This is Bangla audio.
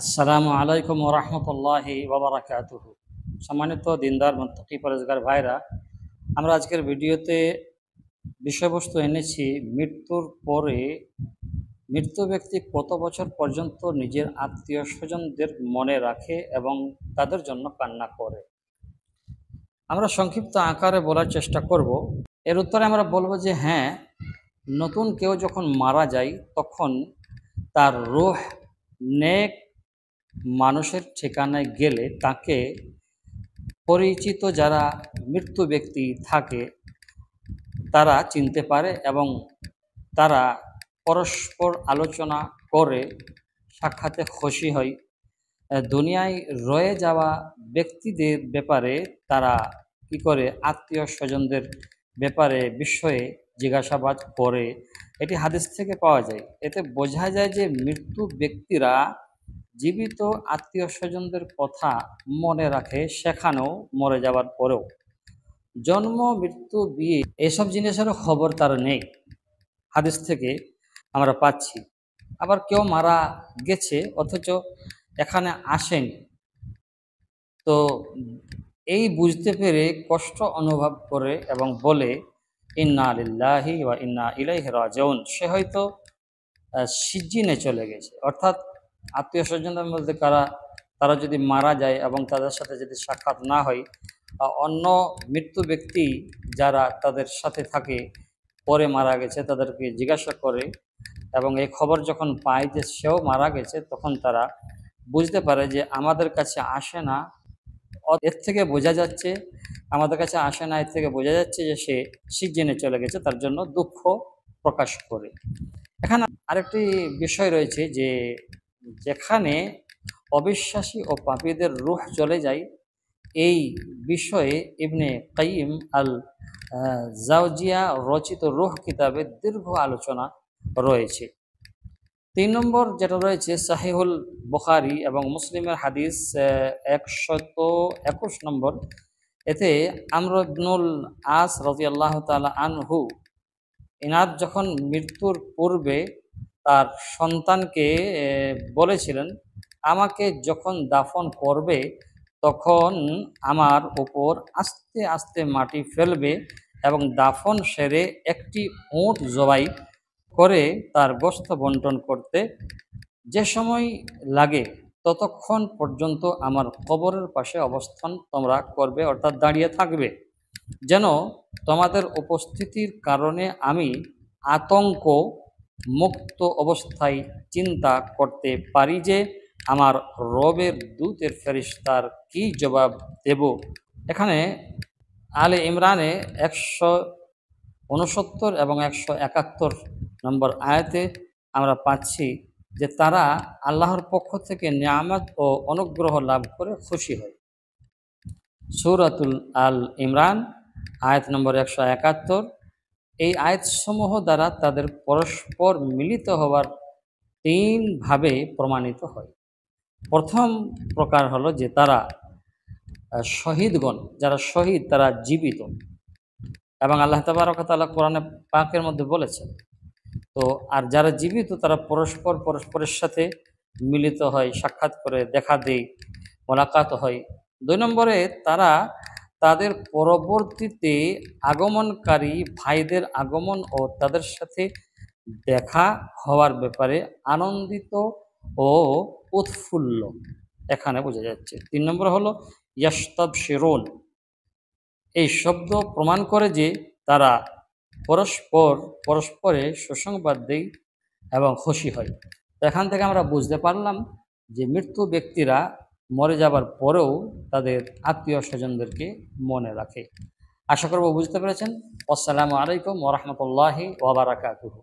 আসসালামু আলাইকুম ওরহমতুল্লাহি ওবরাকাতুহু। সম্মানিত দিনদার মুত্তাকি পরেজগার ভাইরা, আমরা আজকের ভিডিওতে বিষয়বস্তু এনেছি মৃত্যুর পরে মৃত্যু ব্যক্তি কত বছর পর্যন্ত নিজের আত্মীয় স্বজনদের মনে রাখে এবং তাদের জন্য কান্না করে। আমরা সংক্ষিপ্ত আকারে বলার চেষ্টা করব। এর উত্তরে আমরা বলবো যে হ্যাঁ, নতুন কেউ যখন মারা যায় তখন তার রূহ নেক মানুষের ঠিকানায় গেলে তাকে পরিচিত যারা মৃত্যু ব্যক্তি থাকে তারা চিনতে পারে এবং তারা পরস্পর আলোচনা করে সাক্ষাতে খুশি হয়। দুনিয়ায় রয়ে যাওয়া ব্যক্তিদের ব্যাপারে তারা কি করে আত্মীয় স্বজনদের ব্যাপারে বিষয়ে জিজ্ঞাসাবাদ করে। এটি হাদিস থেকে পাওয়া যায়। এতে বোঝা যায় যে মৃত্যু ব্যক্তিরা জীবিত আত্মীয় স্বজনদের কথা মনে রাখে, সেখানেও মরে যাওয়ার পরেও। জন্ম, মৃত্যু, বিয়ে এসব জিনিসেরও খবর তার নেই, হাদিস থেকে আমরা পাচ্ছি। আবার কেউ মারা গেছে অথচ এখানে আসেনি, তো এই বুঝতে পেরে কষ্ট অনুভব করে এবং বলে ইন্না লিল্লাহি ওয়া ইন্না ইলাইহি রাজিউন। সে হয়তো সিজ্জিনে চলে গেছে, অর্থাৎ আত্মীয় স্বজনদের মধ্যে তারা যদি মারা যায় এবং তাদের সাথে যদি সাক্ষাৎ না হয়, অন্য মৃত্যু ব্যক্তি যারা তাদের সাথে থাকে পরে মারা গেছে তাদেরকে জিজ্ঞাসা করে এবং এই খবর যখন পায় যে সেও মারা গেছে, তখন তারা বুঝতে পারে যে আমাদের কাছে আসে না, এর থেকে বোঝা যাচ্ছে আমাদের কাছে আসে না, এর থেকে বোঝা যাচ্ছে যে সে সিজ্জিনে চলে গেছে, তার জন্য দুঃখ প্রকাশ করে। এখানে আরেকটি বিষয় রয়েছে যে যেখানে অবিশ্বাসী ও পাপীদের রূহ চলে যায়, এই বিষয়ে ইবনে কাইয়িম আল জাওজিয়া রচিত রূহ কিতাবে দীর্ঘ আলোচনা রয়েছে। 3 নম্বর যেটা রয়েছে সাহিহুল বুখারী এবং মুসলিমের হাদিস 121 নম্বর। এতে আমর ইবনুল আস রাদিয়াল্লাহু তাআলা আনহু ইনাদ যখন মৃত্যুর পূর্বে তার সন্তানকে বলেছিলেন, আমাকে যখন দাফন করবে তখন আমার উপর আস্তে আস্তে মাটি ফেলবে এবং দাফন সেরে একটি উট জবাই করে তার গোশত বন্টন করতে যে সময় লাগে ততক্ষণ পর্যন্ত আমার কবরের পাশে অবস্থান তোমরা করবে, অর্থাৎ দাঁড়িয়ে থাকবে, যেন তোমাদের উপস্থিতির কারণে আমি আতঙ্ক মুক্ত অবস্থায় চিন্তা করতে পারি যে আমার রবের দূতের ফেরেশতার কি জবাব দেব। এখানে আলে ইমরানে 169 এবং 171 নম্বর আয়াতে আমরা পাচ্ছি যে তারা আল্লাহর পক্ষ থেকে নিয়ামত ও অনুগ্রহ লাভ করে খুশি হয়। সূরাতুল আল ইমরান আয়াত নম্বর 171। এই আয়াতসমূহ দ্বারা তাদের পরস্পর মিলিত হওয়ার 3 ভাবে প্রমাণিত হয়। প্রথম প্রকার হলো যে তারা শহীদগণ, যারা শহীদ তারা জীবিত, এবং আল্লাহ তাবারক ওয়া তাআলা কোরআনে পাকের মধ্যে বলেছেন। তো আর যারা জীবিত তারা পরস্পরের সাথে মিলিত হয়, সাক্ষাৎ করে, দেখা দেয়, মোলাকাত হয়। 2 নম্বরে তারা তাদের পরবর্তীতে আগমনকারী ভাইদের আগমন ও তাদের সাথে দেখা হওয়ার ব্যাপারে আনন্দিত ও উৎফুল্ল, এখানে বোঝা যাচ্ছে। 3 নম্বর হলো ইয়াস্তাবশিরুন। এই শব্দ প্রমাণ করে যে তারা পরস্পরে সুসংবাদ দেয় এবং খুশি হয়। এখান থেকে আমরা বুঝতে পারলাম যে মৃত্যু ব্যক্তিরা মরে যাবার পরেও তাদের আত্মীয় স্বজনদেরকে মনে রাখে। আশা করব বুঝতে পেরেছেন। আসসালামু আলাইকুম ওয়া রাহমাতুল্লাহি ওয়া বারাকাতুহু।